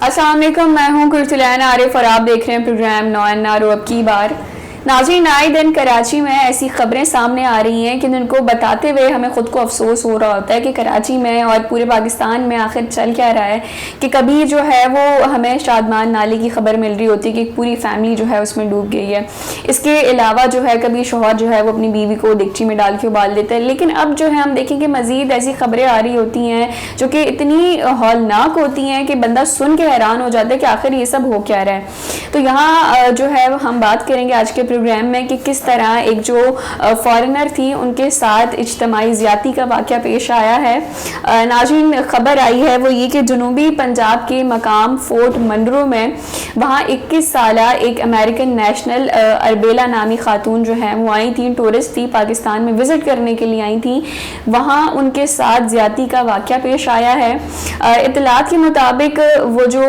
अस्सलाम वालेकुम, मैं हूँ कुर्तुलैन आरिफ और आप देख रहे हैं प्रोग्राम नौ एन अब की बार। नाज़रीन, आए दिन कराची में ऐसी खबरें सामने आ रही हैं कि जिनको बताते हुए हमें ख़ुद को अफसोस हो रहा होता है कि कराची में और पूरे पाकिस्तान में आखिर चल क्या रहा है। कि कभी जो है वो हमें शादमान नाले की खबर मिल रही होती है कि पूरी फैमिली जो है उसमें डूब गई है। इसके अलावा जो है कभी शौहर जो है वो अपनी बीवी को देगची में डाल के उबाल देता है। लेकिन अब जो है हम देखें कि मज़ीद ऐसी खबरें आ रही होती हैं जो कि इतनी हौलनाक होती हैं कि बंदा सुन के हैरान हो जाता है कि आखिर ये सब हो क्या रहा है। तो यहाँ जो है हम बात करेंगे आज के प्रोग्राम में कि किस तरह एक जो फॉरेनर थी उनके साथ इज्तमाई ज़्यादती का वाक़या पेश आया है। नाज़रीन, खबर आई है वो ये कि जनूबी पंजाब के मकाम फोर्ट मनरो में वहाँ 21 साला एक अमेरिकन नेशनल अरबेला नामी खातून जो है वो आई थी, टूरिस्ट थी, पाकिस्तान में विज़िट करने के लिए आई थी। वहाँ उनके साथ ज़्यादती का वाक़या पेश आया है। इत्तलात के मुताबिक वो जो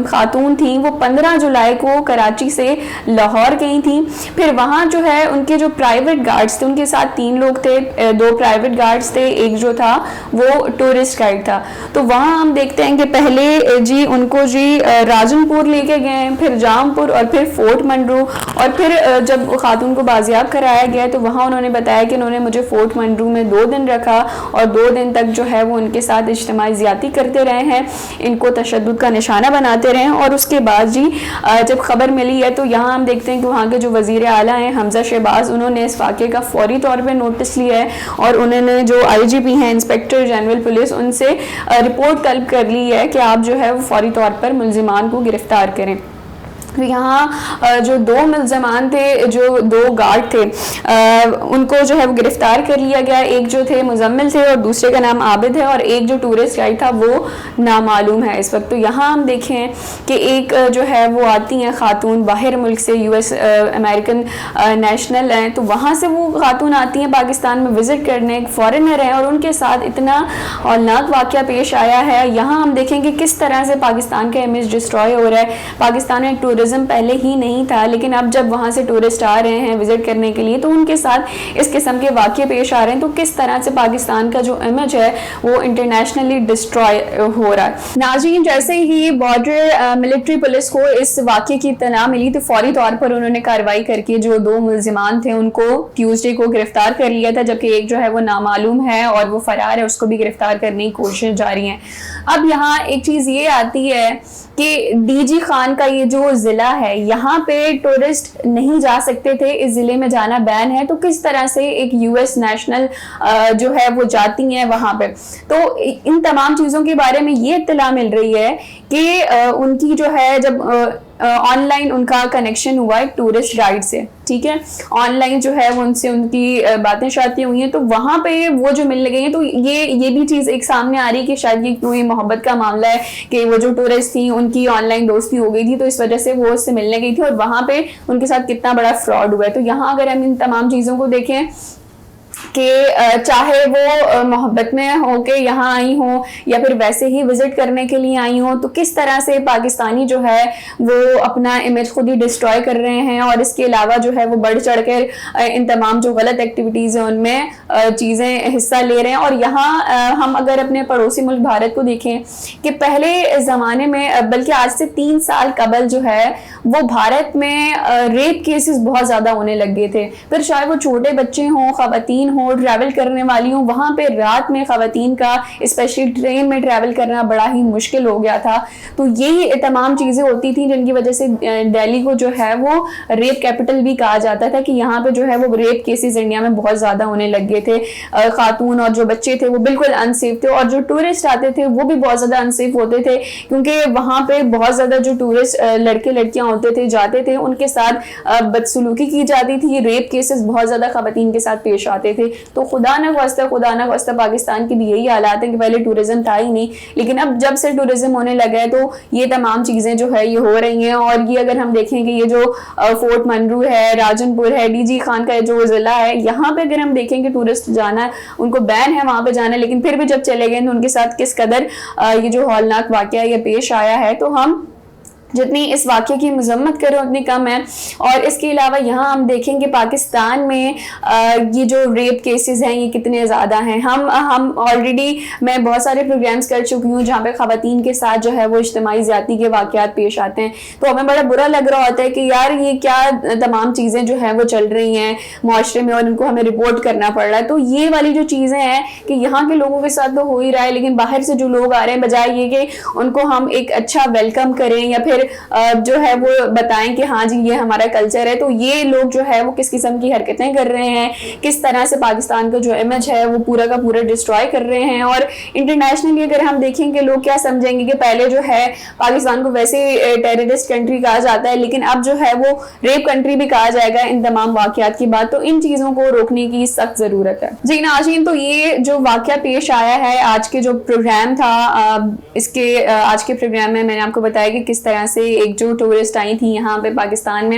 खातून थी वो 15 जुलाई को कराची से लाहौर गई थी। फिर वहाँ जो है उनके जो प्राइवेट गार्ड्स थे, उनके साथ 3 लोग थे, 2 प्राइवेट गार्ड्स थे, एक जो था वो टूरिस्ट गाइड था। तो वहाँ हम देखते हैं कि पहले जी उनको जी राजनपुर लेके गए, फिर जामपुर और फिर फोर्ट मनरो, और फिर जब खातून को बाजियाब कराया गया तो वहाँ उन्होंने बताया कि उन्होंने मुझे फोर्ट मनरो में 2 दिन रखा और 2 दिन तक जो है वो उनके साथ इज्तिमाई ज़्यादती करते रहे हैं, इनको तशद्दुद का निशाना बनाते रहे। और उसके बाद जी जब खबर मिली है तो यहाँ हम देखते हैं कि वहाँ के जो वज़ीर आला हैं हमजा शहबाज, उन्होंने इस वाक़े का फौरी तौर पे नोटिस लिया है और उन्होंने जो IGP हैं, इंस्पेक्टर जनरल पुलिस, उनसे रिपोर्ट तलब कर ली है कि आप जो है वो फौरी तौर पर मुल्ज़िमान को गिरफ़्तार करें। यहाँ जो 2 मुल्ज़मान थे, जो 2 गार्ड थे, उनको जो है वो गिरफ़्तार कर लिया गया। एक जो थे मुज़म्मिल थे और दूसरे का नाम आबिद है, और एक जो टूरिस्ट गाइड था वो नामालूम है इस वक्त। तो यहाँ हम देखें कि एक जो है वो आती हैं खातून बाहर मुल्क से, US अमेरिकन नेशनल हैं, तो वहाँ से वो खातून आती हैं पाकिस्तान में विज़िट करने, एक फ़ॉरेनर हैं और उनके साथ इतना हौलनाक वाक़या पेश आया है। यहाँ हम देखें कि किस तरह से पाकिस्तान का इमेज डिस्ट्रॉय हो रहा है। पाकिस्तान में टूरिज़्म पहले ही नहीं था, लेकिन अब जब वहाँ से टूरिस्ट आ रहे हैं विजिट करने के लिए तो उनके साथ इस किस्म के वाक़ये पेश आ रहे हैं। तो किस तरह से पाकिस्तान का जो इमेज है वो इंटरनेशनली डिस्ट्रॉय हो रहा है। नाज़रीन, जैसे ही बॉर्डर मिलिट्री पुलिस को इस वाक़ये की इत्तला मिली तो फौरी तौर पर उन्होंने कार्रवाई करके जो 2 मुल्ज़िमान थे उनको ट्यूसडे को गिरफ्तार कर लिया था, जबकि एक जो है वो नामालूम है और वो फरार है, उसको भी गिरफ्तार करने की कोशिश जारी है। अब यहाँ एक चीज़ ये आती है कि DG खान का ये जो ज़िला है यहाँ पे टूरिस्ट नहीं जा सकते थे, इस ज़िले में जाना बैन है। तो किस तरह से एक US नेशनल जो है वो जाती हैं वहाँ पे। तो इन तमाम चीज़ों के बारे में ये इत्तला मिल रही है कि उनकी जो है जब ऑनलाइन उनका कनेक्शन हुआ एक टूरिस्ट गाइड से, ठीक है, ऑनलाइन जो है वो उनसे उनकी बातें शातें हुई हैं, तो वहाँ पे वो जो मिलने गई हैं तो ये भी चीज़ एक सामने आ रही है कि शायद ये कोई मोहब्बत का मामला है कि वो जो टूरिस्ट थी उनकी ऑनलाइन दोस्ती हो गई थी, तो इस वजह से वो उससे मिलने गई थी और वहाँ पे उनके साथ कितना बड़ा फ्रॉड हुआ है। तो यहाँ अगर हम इन तमाम चीज़ों को देखें कि चाहे वो मोहब्बत में हो के यहाँ आई हो या फिर वैसे ही विजिट करने के लिए आई हो, तो किस तरह से पाकिस्तानी जो है वो अपना इमेज खुद ही डिस्ट्रॉय कर रहे हैं और इसके अलावा जो है वो बढ़ चढ़ कर इन तमाम जो गलत एक्टिविटीज़ हैं उनमें चीज़ें हिस्सा ले रहे हैं। और यहाँ हम अगर अपने पड़ोसी मुल्क भारत को देखें कि पहले ज़माने में, बल्कि आज से 3 साल कबल जो है वो भारत में रेप केसेस बहुत ज़्यादा होने लग गए थे। फिर चाहे वो छोटे बच्चे हों, ख़वातीन हो, ट्रैवल करने वाली हूँ, वहाँ पे रात में ख़वातीन का स्पेशली ट्रेन में ट्रैवल करना बड़ा ही मुश्किल हो गया था। तो यही तमाम चीज़ें होती थी जिनकी वजह से दिल्ली को जो है वो रेप कैपिटल भी कहा जाता था कि यहाँ पे जो है वो रेप केसेस इंडिया में बहुत ज़्यादा होने लग गए थे। खातून और जो बच्चे थे वो बिल्कुल अनसेफ थे और जो टूरिस्ट आते थे वो भी बहुत ज़्यादा अनसेफ होते थे, क्योंकि वहाँ पे बहुत ज़्यादा जो टूरिस्ट लड़के लड़कियाँ होते थे जाते थे उनके साथ बदसलूकी की जाती थी। रेप केसेस बहुत ज़्यादा ख़वातीन के साथ पेश आते थे। तो खुदा न ख्वास्ता पाकिस्तान की भी यही हालात है कि पहले टूरिज्म था ही नहीं, लेकिन अब जब से टूरिज्म होने लगा है तो ये तमाम चीज़ें जो है ये हो रही हैं। और ये अगर हम देखें कि ये जो फोर्ट मनरू है, राजनपुर है, DG खान का जो ज़िला है, यहाँ पे अगर हम देखें कि टूरिस्ट जाना उनको बैन है वहाँ पे जाना, लेकिन फिर भी जब चले गए तो उनके साथ किस कदर ये जो हौलनाक वाक़या ये पेश आया है। तो हम جتنی اس واقعے کی مذمت کریں اتنی کم ہے. اور اس کے علاوہ یہاں ہم دیکھیں کہ پاکستان میں یہ جو ریپ کیسز ہیں یہ کتنے زیادہ ہیں. ہم آلریڈی میں بہت سارے پروگرامز کر چکی ہوں جہاں پہ خواتین کے ساتھ جو ہے وہ اجتماعی زیادتی کے واقعات پیش آتے ہیں, تو ہمیں بڑا برا لگ رہا ہوتا ہے کہ یار یہ کیا تمام چیزیں جو ہیں وہ چل رہی ہیں معاشرے میں اور ان کو ہمیں رپورٹ کرنا پڑ رہا ہے. تو یہ والی جو چیزیں ہیں کہ یہاں کے لوگوں کے ساتھ تو ہو ہی رہا ہے, لیکن باہر سے جو لوگ آ رہے ہیں بجائے یہ کہ ان کو ہم ایک اچھا ویلکم کریں یا پھر جو ہے وہ بتائیں کہ ہاں جی یہ ہمارا کلچر ہے, تو یہ لوگ جو ہے وہ کس قسم کی حرکتیں کر رہے ہیں, کس طرح سے پاکستان کا جو امیج ہے وہ پورا کا پورا ڈسٹرائے کر رہے ہیں. اور انٹرنیشنلی اگر ہم دیکھیں کہ لوگ کیا سمجھیں گے کہ پہلے جو ہے پاکستان کو ویسے ٹیررسٹ کنٹری کہا جاتا ہے, لیکن اب جو ہے وہ ریپ کنٹری بھی کہا جائے گا ان تمام واقعات کی بات. تو ان چیزوں کو روکنے کی سخت ضرورت ہے. جی ناظرین, تو یہ جو واقعہ پیش آیا ہے آج کے جو پروگرام تھا, اس کے آج کے پروگرام میں نے آپ کو بتایا کہ کس طرح سے ایک جو ٹورسٹ آئی تھی یہاں پہ پاکستان میں,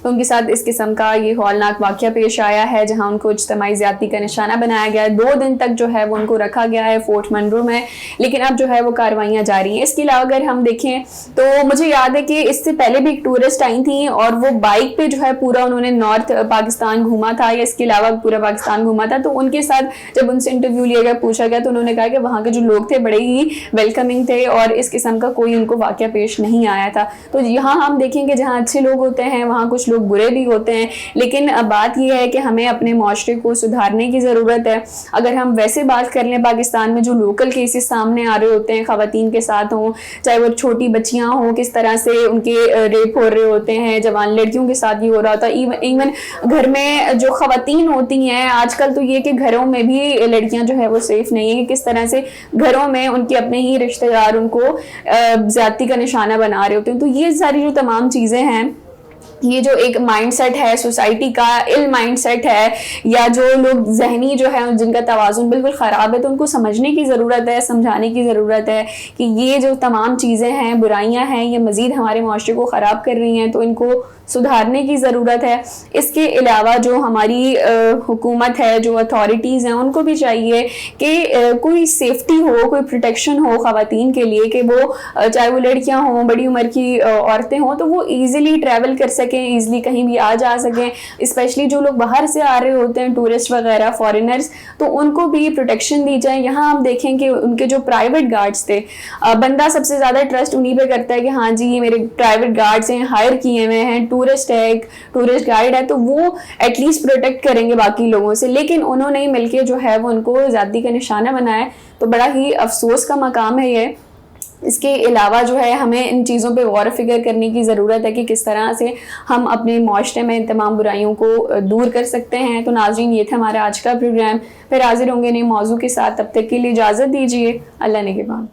تو ان کے ساتھ اس قسم کا یہ ہولناک واقعہ پیش آیا ہے جہاں ان کو اجتماعی زیادتی کا نشانہ بنایا گیا ہے. 2 دن تک جو ہے وہ ان کو رکھا گیا ہے فورٹ منرو میں, لیکن اب جو ہے وہ کاروائیاں جاری ہیں. اس کے علاوہ اگر ہم دیکھیں تو مجھے یاد ہے کہ اس سے پہلے بھی ایک ٹورسٹ آئی تھیں اور وہ بائک پہ جو ہے پورا انہوں نے نارتھ پاکستان گھوما تھا یا اس کے علاوہ پورا پاکستان گھوما تھا. تو ان کے ساتھ جب ان سے انٹرویو لیا گیا, پوچھا گیا, تو انہوں نے کہا کہ وہاں کے جو لوگ تھے بڑے ہی ویلکمنگ تھے اور اس قسم کا کوئی ان کو واقعہ پیش نہیں آیا تھا. تو یہاں ہم دیکھیں کہ جہاں اچھے لوگ ہوتے ہیں وہاں کچھ لوگ برے بھی ہوتے ہیں, لیکن بات یہ ہے کہ ہمیں اپنے معاشرے کو سدھارنے کی ضرورت ہے. اگر ہم ویسے بات کر لیں پاکستان میں جو لوکل کیسز سامنے آ رہے ہوتے ہیں خواتین کے ساتھ ہوں, چاہے وہ چھوٹی بچیاں ہوں, کس طرح سے ان کے ریپ ہو رہے ہوتے ہیں, جوان لڑکیوں کے ساتھ یہ ہو رہا ہوتا ہے. ایون گھر میں جو خواتین ہوتی ہیں آج کل تو یہ کہ گھروں میں بھی لڑکیاں جو ہے وہ سیف نہیں ہے, کہ کس طرح سے گھروں میں ان کے اپنے ہی رشتہ دار ان کو زیادتی کا نشانہ بنا رہے ہوتے ہیں. تو یہ ساری جو تمام چیزیں ہیں, یہ جو ایک مائنڈ سیٹ ہے سوسائٹی کا, مائنڈ سیٹ ہے, یا جو لوگ ذہنی جو ہے جن کا توازن بالکل خراب ہے, تو ان کو سمجھنے کی ضرورت ہے, سمجھانے کی ضرورت ہے کہ یہ جو تمام چیزیں ہیں برائیاں ہیں یہ مزید ہمارے معاشرے کو خراب کر رہی ہیں, تو ان کو سدھارنے کی ضرورت ہے. اس کے علاوہ جو ہماری حکومت ہے, جو اتھارٹیز ہیں, ان کو بھی چاہیے کہ کوئی سیفٹی ہو, کوئی پروٹیکشن ہو خواتین کے لیے, کہ وہ چاہے وہ لڑکیاں ہوں, بڑی عمر کی عورتیں ہوں, تو وہ ایزیلی ٹریول کر سکیں, ایزیلی کہیں بھی آ جا سکیں. اسپیشلی جو لوگ باہر سے آ رہے ہوتے ہیں ٹورسٹ وغیرہ فارینرز, تو ان کو بھی پروٹیکشن دی جائے. یہاں ہم دیکھیں کہ ان کے جو پرائیویٹ گارڈز تھے, بندہ سب سے زیادہ ٹرسٹ انہی پہ کرتا ہے کہ ہاں جی یہ میرے پرائیویٹ گارڈز ہیں, ہائر کیے ہوئے ہیں, ٹورسٹ ہے, ایک ٹورسٹ گائیڈ ہے, تو وہ ایٹ لیسٹ پروٹیکٹ کریں گے باقی لوگوں سے. لیکن انہوں نے مل کے جو ہے وہ ان کو زیادتی کا نشانہ بنایا, تو بڑا ہی افسوس کا مقام ہے یہ. اس کے علاوہ جو ہے ہمیں ان چیزوں پہ غور و فکر کرنے کی ضرورت ہے کہ کس طرح سے ہم اپنے معاشرے میں ان تمام برائیوں کو دور کر سکتے ہیں. تو ناظرین, یہ تھا ہمارا آج کا پروگرام. پھر حاضر ہوں گے نئے موضوع کے ساتھ, تب تک کے لیے اجازت دیجیے. اللہ نگہبان.